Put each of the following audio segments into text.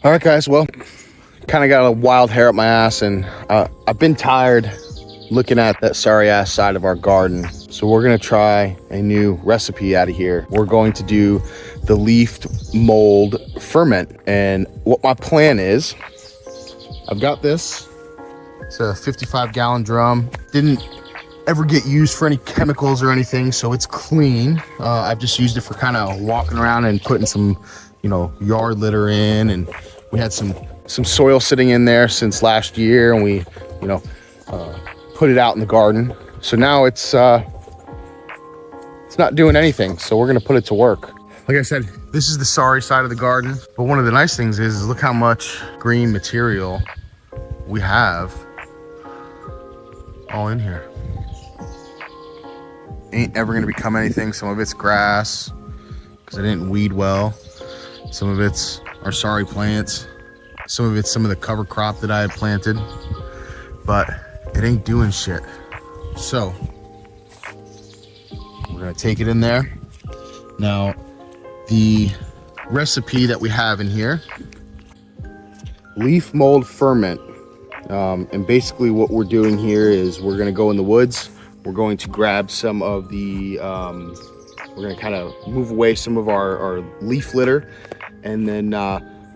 All right, guys, well, kind of got a wild hair up my ass, and I've been tired looking at that sorry ass side of our garden. So we're gonna try a new recipe out of here. We're going to do the leaf mold ferment. And what my plan is, I've got this. It's a 55-gallon drum. Didn't ever get used for any chemicals or anything, so it's clean. I've just used it for kind of walking around and putting some, yard litter in, and we had some soil sitting in there since last year, and we, put it out in the garden. So now it's not doing anything. So we're gonna put it to work. Like I said, this is the sorry side of the garden, but one of the nice things is look how much green material we have all in here. Ain't ever gonna become anything. Some of it's grass because I didn't weed well. Some of it's our sorry plants. Some of it's some of the cover crop that I had planted, but it ain't doing shit. So we're gonna take it in there. Now, the recipe that we have in here, leaf mold ferment. And basically what we're doing here is we're gonna go in the woods. We're going to grab some of the, we're gonna kind of move away some of our leaf litter, and then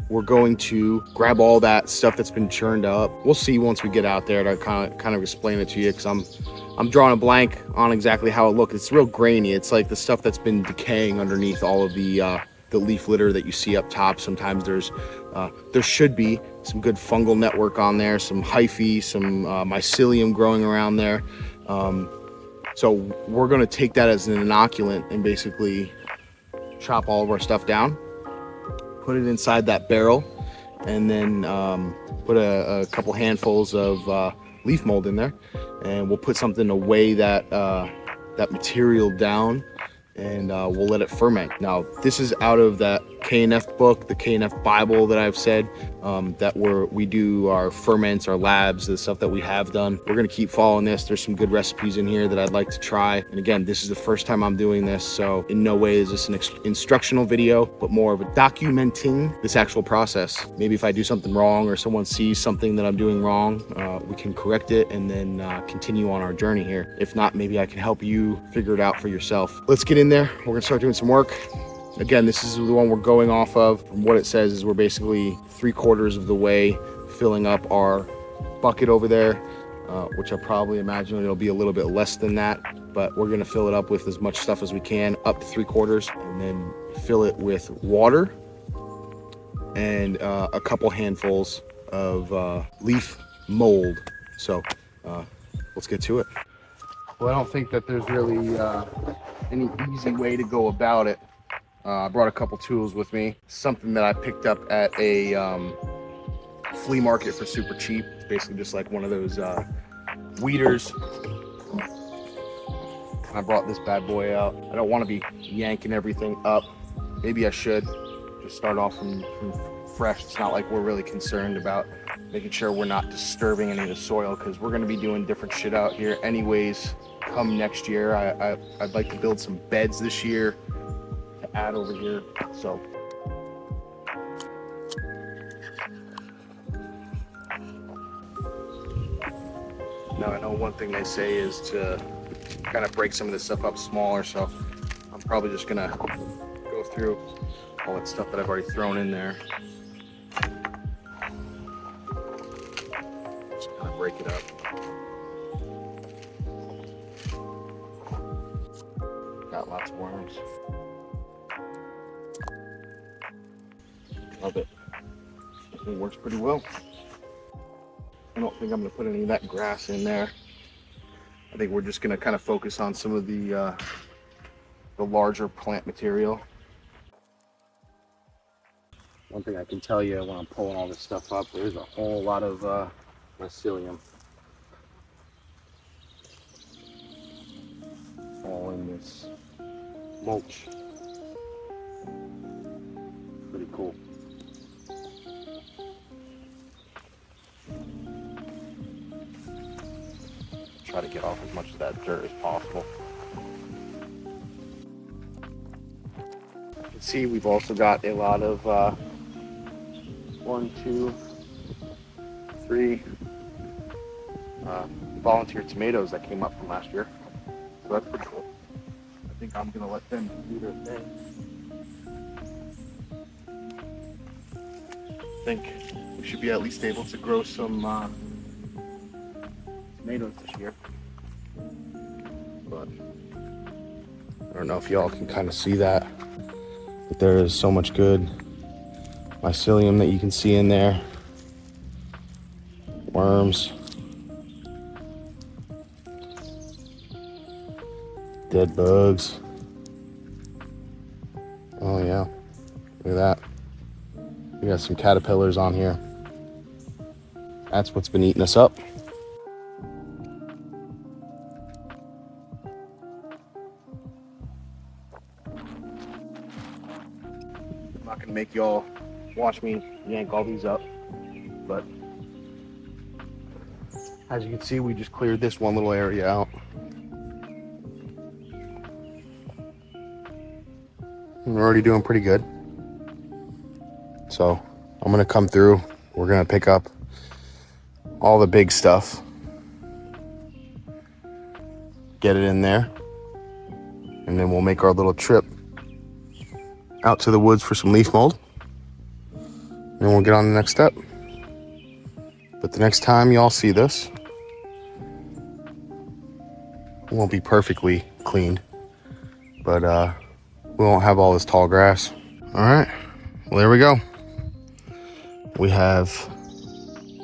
we're going to grab all that stuff that's been churned up. We'll see once we get out there to kind of explain it to you, because I'm drawing a blank on exactly how it looks. It's real grainy. It's like the stuff that's been decaying underneath all of the leaf litter that you see up top. Sometimes there should be some good fungal network on there, some hyphae, some mycelium growing around there. So we're gonna take that as an inoculant and basically chop all of our stuff down, put it inside that barrel, and then put a couple handfuls of leaf mold in there, and we'll put something to weigh that material down, and we'll let it ferment. Now, this is out of that KNF book, the KNF Bible that I've said, that we do our ferments, our labs, the stuff that we have done. We're gonna keep following this. There's some good recipes in here that I'd like to try. And again, this is the first time I'm doing this, so in no way is this an instructional video, but more of a documenting this actual process. Maybe if I do something wrong or someone sees something that I'm doing wrong, we can correct it and then continue on our journey here. If not, maybe I can help you figure it out for yourself. Let's get in there. We're gonna start doing some work. Again, this is the one we're going off of. From what it says is we're basically 3/4 of the way filling up our bucket over there, which I probably imagine it'll be a little bit less than that, but we're gonna fill it up with as much stuff as we can, up to 3/4, and then fill it with water and a couple handfuls of leaf mold. So let's get to it. Well, I don't think that there's really any easy way to go about it. I brought a couple tools with me. Something that I picked up at a flea market for super cheap. It's basically just like one of those weeders. I brought this bad boy out. I don't want to be yanking everything up. Maybe I should just start off from fresh. It's not like we're really concerned about making sure we're not disturbing any of the soil, because we're going to be doing different shit out here anyways come next year. I'd like to build some beds this year to add over here. So now I know one thing they say is to kind of break some of this stuff up smaller, so I'm probably just gonna go through all that stuff that I've already thrown in there. Just kind of break it up. Got lots of worms. Love it. It works pretty well. I don't think I'm going to put any of that grass in there. I think we're just going to kind of focus on some of the larger plant material. One thing I can tell you when I'm pulling all this stuff up, there's a whole lot of mycelium all in this mulch. Pretty cool. Try to get off as much of that dirt as possible. You can see we've also got a lot of 1, 2, 3 volunteer tomatoes that came up from last year. So that's pretty cool. I think I'm gonna let them do their thing. I think we should be at least able to grow some tomatoes this year. But I don't know if y'all can kind of see that, but there is so much good mycelium that you can see in there. Worms. Dead bugs. Oh yeah, look at that. We got some caterpillars on here. That's what's been eating us up. I'm not gonna make y'all watch me yank all these up, but as you can see, we just cleared this one little area out. And we're already doing pretty good. So I'm gonna come through. We're gonna pick up all the big stuff, get it in there, and then we'll make our little trip out to the woods for some leaf mold. And then we'll get on the next step. But the next time y'all see this, it won't be perfectly cleaned, but we won't have all this tall grass. All right, well, there we go. We have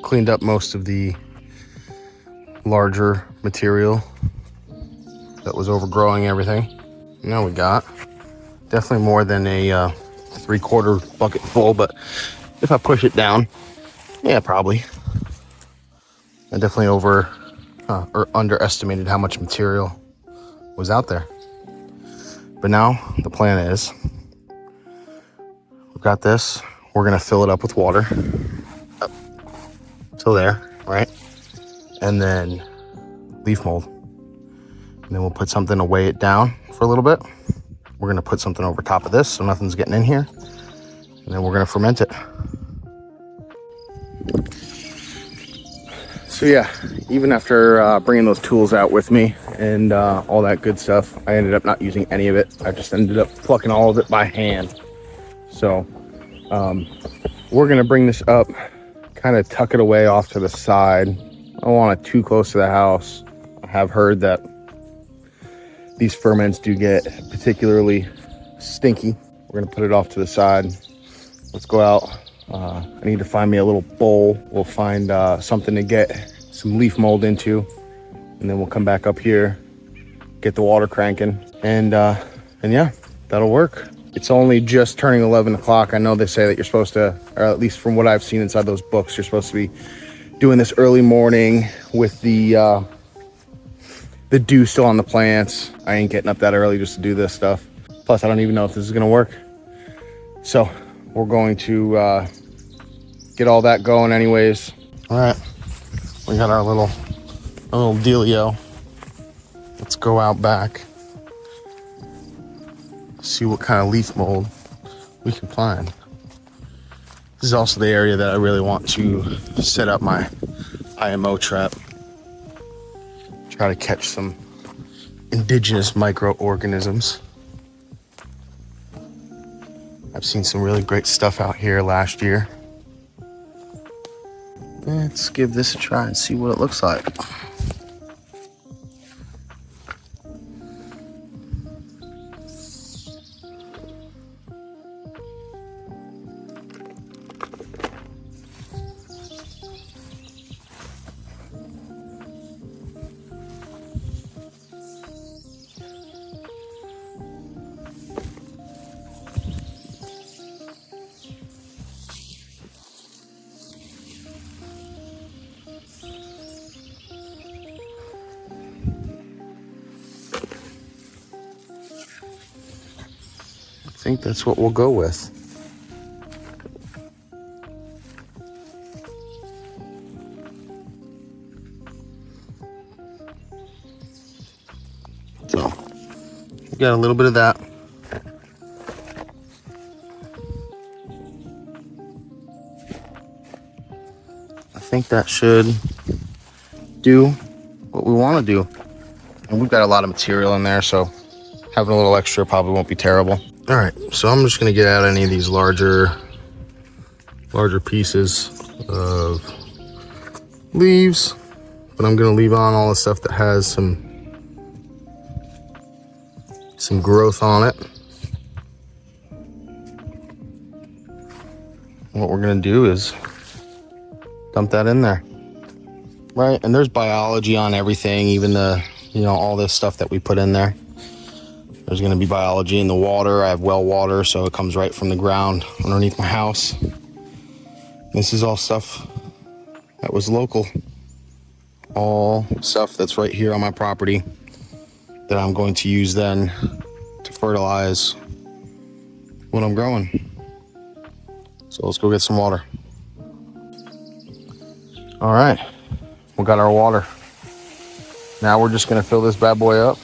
cleaned up most of the larger material that was overgrowing everything. Now we got definitely more than a 3/4 bucket full, but if I push it down, yeah, probably. I definitely or underestimated how much material was out there. But now the plan is, we've got this, we're gonna fill it up with water up till there, right? And then leaf mold. And then we'll put something to weigh it down for a little bit. We're gonna put something over top of this so nothing's getting in here. And then we're gonna ferment it. So yeah, even after bringing those tools out with me and all that good stuff, I ended up not using any of it. I just ended up plucking all of it by hand. So we're gonna bring this up, kind of tuck it away off to the side. I don't want it too close to the house. I have heard that these ferments do get particularly stinky. We're gonna put it off to the side. Let's go out. I need to find me a little bowl. We'll find something to get some leaf mold into, and then we'll come back up here, get the water cranking, and yeah, that'll work. It's only just turning 11 o'clock. I know they say that you're supposed to, or at least from what I've seen inside those books, you're supposed to be doing this early morning with the dew still on the plants. I ain't getting up that early just to do this stuff. Plus, I don't even know if this is gonna work. So we're going to get all that going anyways. All right, we got our little dealio. Let's go out back, see what kind of leaf mold we can find. This is also the area that I really want to set up my IMO trap. Try to catch some indigenous microorganisms. I've seen some really great stuff out here last year. Let's give this a try and see what it looks like. I think that's what we'll go with. So, we got a little bit of that. think that should do what we want to do. And we've got a lot of material in there, so having a little extra probably won't be terrible. All right, so I'm just gonna get out any of these larger pieces of leaves, but I'm gonna leave on all the stuff that has some growth on it. What we're gonna do is dump that in there, right? And there's biology on everything, even the, all this stuff that we put in there. There's gonna be biology in the water. I have well water, so it comes right from the ground underneath my house. This is all stuff that was local. All stuff that's right here on my property that I'm going to use then to fertilize what I'm growing. So let's go get some water. All right, we got our water. Now we're just gonna fill this bad boy up.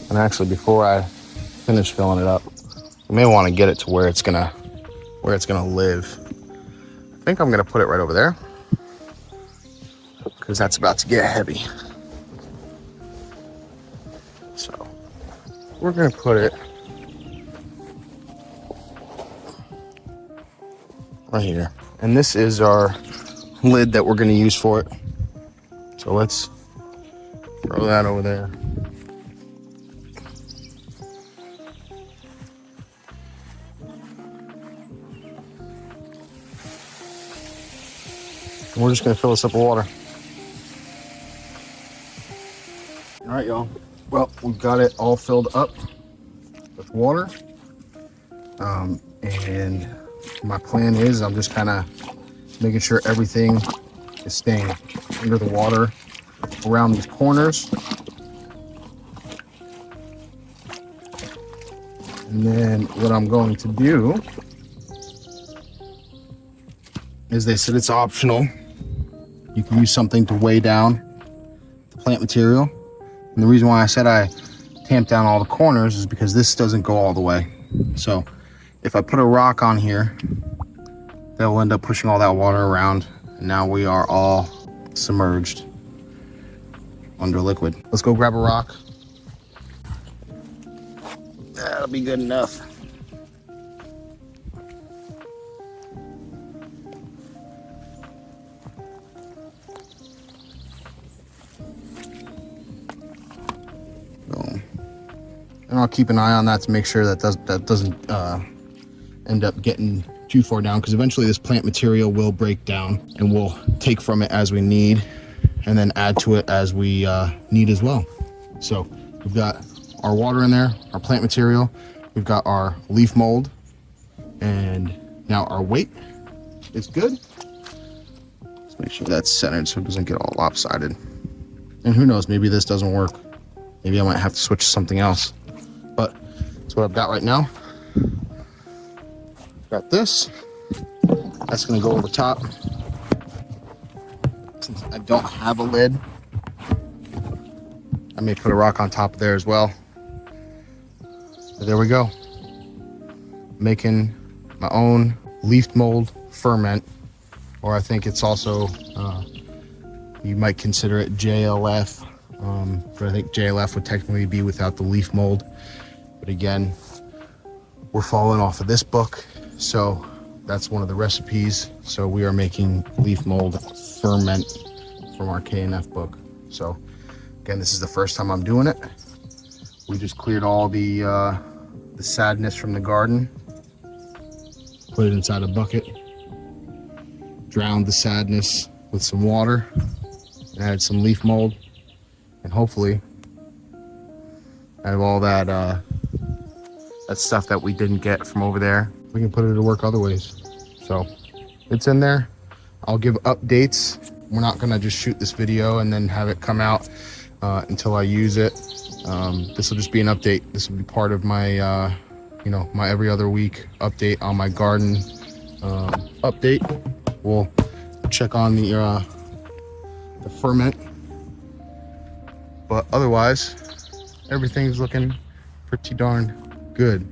And actually, before I finish filling it up, you may want to get it to where it's gonna live. I think I'm gonna put it right over there because that's about to get heavy. So we're gonna put it right here. And this is our lid that we're gonna use for it. So let's throw that over there. And we're just gonna fill this up with water. All right, y'all. Well, we've got it all filled up with water. And my plan is I'm just kind of making sure everything is staying under the water around these corners. And then what I'm going to do is, they said it's optional. You can use something to weigh down the plant material. And the reason why I said I tamp down all the corners is because this doesn't go all the way. So if I put a rock on here, that will end up pushing all that water around. And now we are all submerged under liquid. Let's go grab a rock. That'll be good enough. And I'll keep an eye on that to make sure that doesn't end up getting too far down, because eventually this plant material will break down and we'll take from it as we need and then add to it as we need as well. So we've got our water in there, our plant material, we've got our leaf mold, and now our weight is good. Let's make sure that's centered so it doesn't get all lopsided. And who knows, maybe this doesn't work. Maybe I might have to switch to something else. But that's what I've got right now. Got this. That's gonna go over top. Since I don't have a lid, I may put a rock on top of there as well. But there we go. Making my own leaf mold ferment, or I think it's also, you might consider it JLF. But I think JLF would technically be without the leaf mold. But again, we're following off of this book, so that's one of the recipes. So we are making leaf mold ferment from our K&F book. So again, this is the first time I'm doing it. We just cleared all the sadness from the garden, put it inside a bucket, drowned the sadness with some water, and added some leaf mold, and hopefully out of all that that stuff that we didn't get from over there, we can put it to work other ways. So it's in there. I'll give updates. We're not gonna just shoot this video and then have it come out until I use it. This will just be an update. This will be part of my my every other week update on my garden update. We'll check on the ferment, but otherwise everything's looking pretty darn good.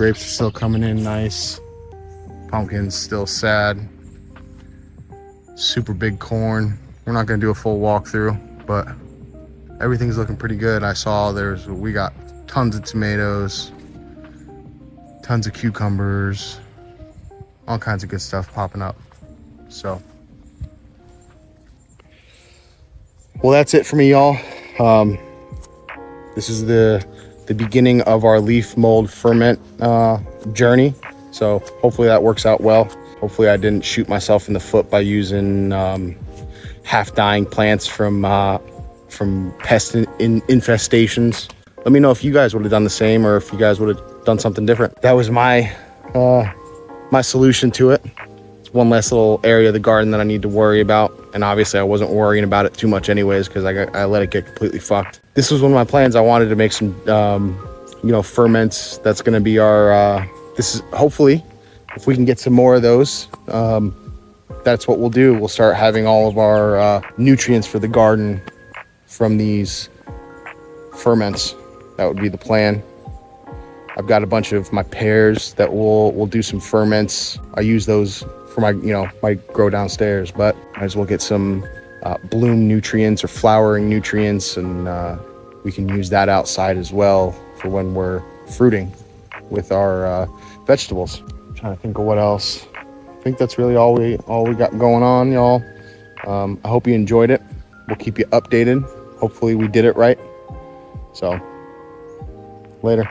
Grapes are still coming in nice. Pumpkins still sad. Super big corn. We're not gonna do a full walkthrough, but everything's looking pretty good. I saw we got tons of tomatoes, tons of cucumbers, all kinds of good stuff popping up. So, well, that's it for me, y'all. This is the beginning of our leaf mold ferment journey. So hopefully that works out well. Hopefully I didn't shoot myself in the foot by using half dying plants from pest infestations. Let me know if you guys would have done the same, or if you guys would have done something different. That was my my solution to it. It's one less little area of the garden that I need to worry about, and obviously I wasn't worrying about it too much anyways, because I let it get completely fucked. This was one of my plans. I wanted to make some ferments. That's going to be our this is hopefully, if we can get some more of those, that's what we'll do. We'll start having all of our nutrients for the garden from these ferments. That would be the plan. I've got a bunch of my pears that we'll do some ferments. I use those for my my grow downstairs, but might as well get some bloom nutrients or flowering nutrients, and we can use that outside as well for when we're fruiting with our vegetables. I'm trying to think of what else. I think that's really all we got going on, y'all. I hope you enjoyed it. We'll keep you updated. Hopefully we did it right. So, later.